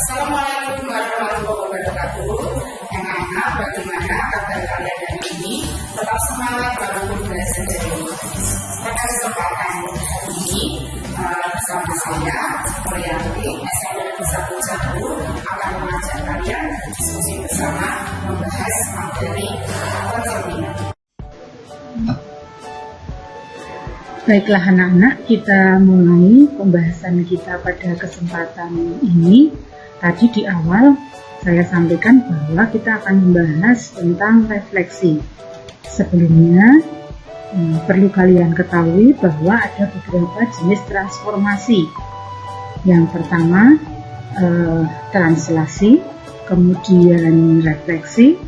Assalamualaikum warahmatullahi wabarakatuh. Anak-anak, bagaimana kabar kalian hari ini? Tetap semangat walaupun belajar dari pada kesempatan hari ini bersama saya, Orianti, SMP 1 akan mengajak kalian diskusi bersama membahas materi pencerminan. Baiklah anak-anak, kita mulai pembahasan kita pada kesempatan ini. Tadi di awal saya sampaikan bahwa kita akan membahas tentang refleksi. Sebelumnya perlu kalian ketahui bahwa ada beberapa jenis transformasi. Yang pertama translasi, kemudian refleksi,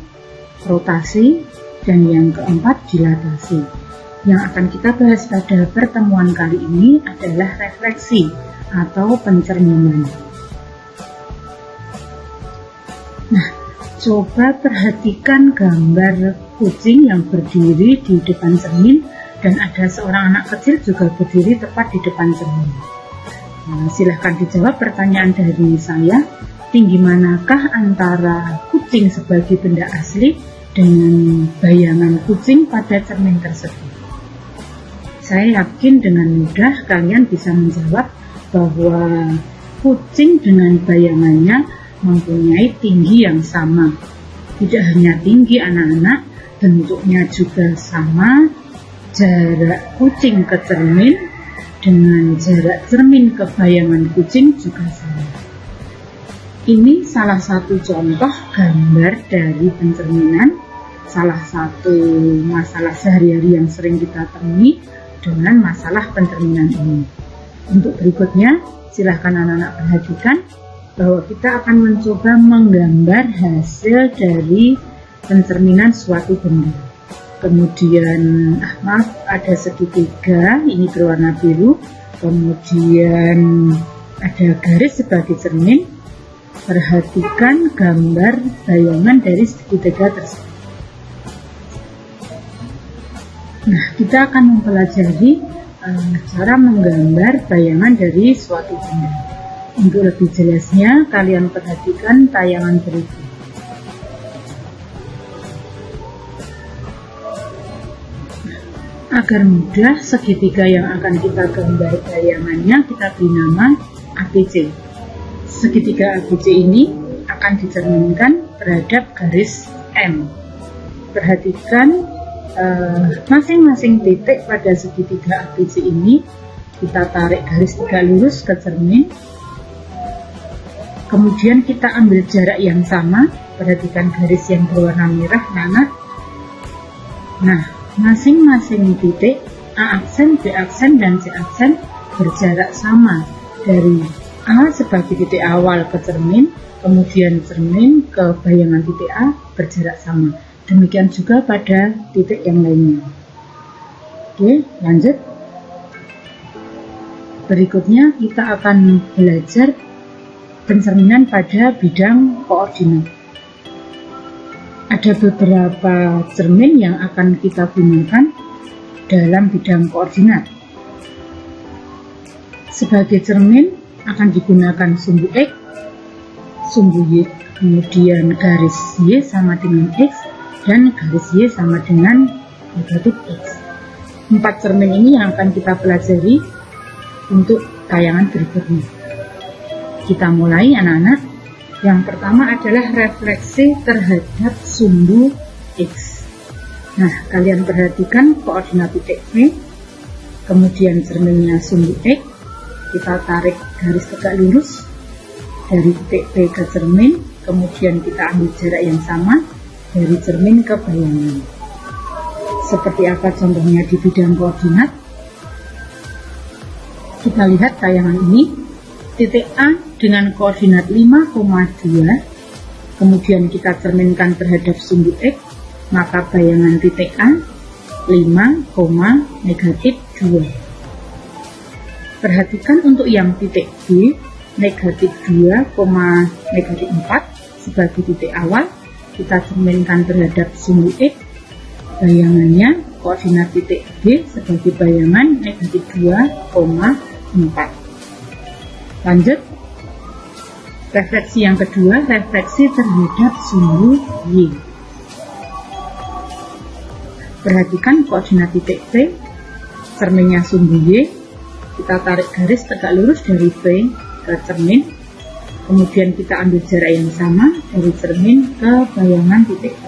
rotasi, dan yang keempat dilatasi. Yang akan kita bahas pada pertemuan kali ini adalah refleksi atau pencerminan. Nah, coba perhatikan gambar kucing yang berdiri di depan cermin dan ada seorang anak kecil juga berdiri tepat di depan cermin. Nah, silahkan dijawab pertanyaan dari saya. Tinggi manakah antara kucing sebagai benda asli dengan bayangan kucing pada cermin tersebut? Saya yakin dengan mudah kalian bisa menjawab bahwa kucing dengan bayangannya mempunyai tinggi yang sama. Tidak hanya tinggi anak-anak, bentuknya juga sama. Jarak kucing ke cermin dengan jarak cermin ke bayangan kucing juga sama. Ini salah satu contoh gambar dari pencerminan, salah satu masalah sehari-hari yang sering kita temui dengan masalah pencerminan ini. Untuk berikutnya, silahkan anak-anak perhatikan bahwa kita akan mencoba menggambar hasil dari pencerminan suatu benda. Kemudian, ada segitiga, ini berwarna biru, kemudian ada garis sebagai cermin. Perhatikan gambar bayangan dari segitiga tersebut. Nah, kita akan mempelajari cara menggambar bayangan dari suatu benda. Untuk lebih jelasnya, kalian perhatikan tayangan berikut. Agar mudah, segitiga yang akan kita gambar bayangannya kita beri nama ABC. Segitiga ABC ini akan dicerminkan terhadap garis M. Perhatikan masing-masing titik pada segitiga ABC ini kita tarik garis tegak lurus ke cermin, kemudian kita ambil jarak yang sama. Perhatikan garis yang berwarna merah, nah masing-masing titik A aksen, B aksen, dan C aksen berjarak sama dari A sebagai titik awal ke cermin, kemudian cermin ke bayangan titik A berjarak sama. Demikian juga pada titik yang lainnya. Oke, lanjut. Berikutnya kita akan belajar pencerminan pada bidang koordinat. Ada beberapa cermin yang akan kita gunakan dalam bidang koordinat. Sebagai cermin akan digunakan sumbu X, sumbu Y, kemudian garis Y sama dengan X, dan garis Y sama dengan negatif X. 4 cermin ini yang akan kita pelajari untuk tayangan berikutnya. Kita mulai anak-anak. Yang pertama adalah refleksi terhadap sumbu X. Nah, kalian perhatikan koordinat titik P, kemudian cerminnya sumbu X, kita tarik garis tegak lurus dari titik P ke cermin, kemudian kita ambil jarak yang sama dari cermin ke bayangan. Seperti apa contohnya di bidang koordinat? Kita lihat tayangan ini. Titik A dengan koordinat 5,2, kemudian kita cerminkan terhadap sumbu X, maka bayangan titik A 5,-2. Perhatikan untuk yang titik B negatif 2,-4 sebagai titik awal, kita cerminkan terhadap sumbu X, bayangannya koordinat titik B sebagai bayangan negatif 2,4. Lanjut. Refleksi yang kedua, refleksi terhadap sumbu Y. Perhatikan koordinat titik P, cerminnya sumbu Y. Kita tarik garis tegak lurus dari P ke cermin. Kemudian kita ambil jarak yang sama dari cermin ke bayangan titik P.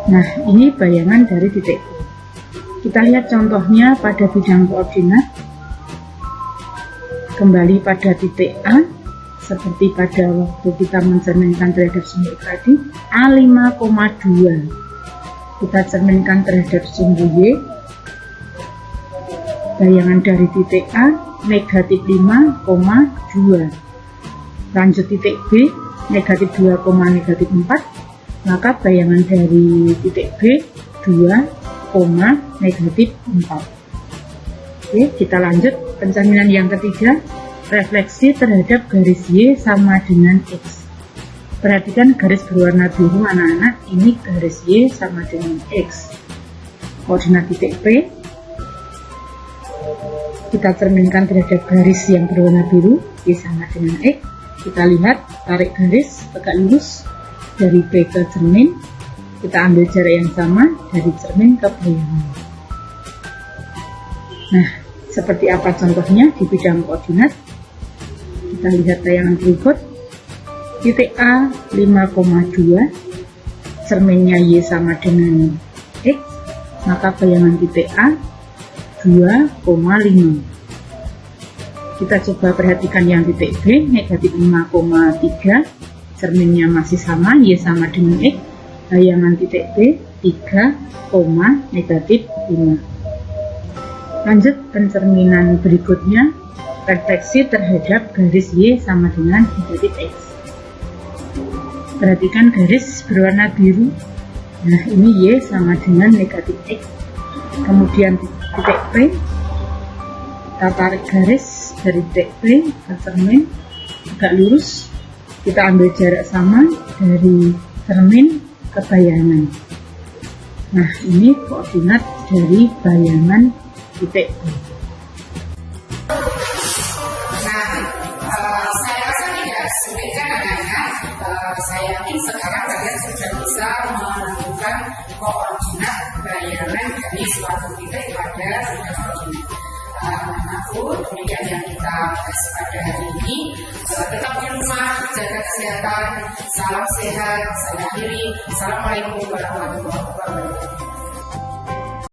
Nah, ini bayangan dari titik P. Kita lihat contohnya pada bidang koordinat. Kembali pada titik A, seperti pada waktu kita mencerminkan terhadap sumbu X tadi, A5,2. Kita cerminkan terhadap sumbu Y. Bayangan dari titik A, negatif 5,2. Lanjut titik B, negatif 2, negatif 4. Maka bayangan dari titik B, 2, negatif 4. Oke, kita lanjut pencerminan yang ketiga, refleksi terhadap garis Y sama dengan X. Perhatikan garis berwarna biru anak-anak, ini garis Y sama dengan X. Koordinat titik P, kita cerminkan terhadap garis yang berwarna biru, Y sama dengan X. Kita lihat, tarik garis tegak lurus dari P ke cermin. Kita ambil jarak yang sama dari cermin ke bayangan. Nah, seperti apa contohnya di bidang koordinat? Kita lihat tayangan berikut. Titik A 5,2, cerminnya Y sama dengan X, maka bayangan titik A 2,5. Kita coba perhatikan yang titik B, negatif 5,3, cerminnya masih sama, Y sama dengan X. Bayangan titik B 3, negatif 5. Lanjut pencerminan berikutnya, refleksi terhadap garis Y sama dengan negatif X. Perhatikan garis berwarna biru. Nah, ini Y sama dengan negatif X. Kemudian titik P, kita tarik garis dari titik P ke cermin tegak lurus. Kita ambil jarak sama dari cermin ke bayangan. Nah, ini koordinat dari bayangan titik P. Nah, saya rasa tidak sulit kan anak-anak. Saya yakin sekarang kalian sudah bisa menentukan koordinat bayangan dari suatu titik pada bidang koordinat. Namun, demikian yang kita bahas pada hari ini. Tetap di rumah, jaga kesehatan, salam sehat, saya akhiri. Assalamualaikum warahmatullahi wabarakatuh.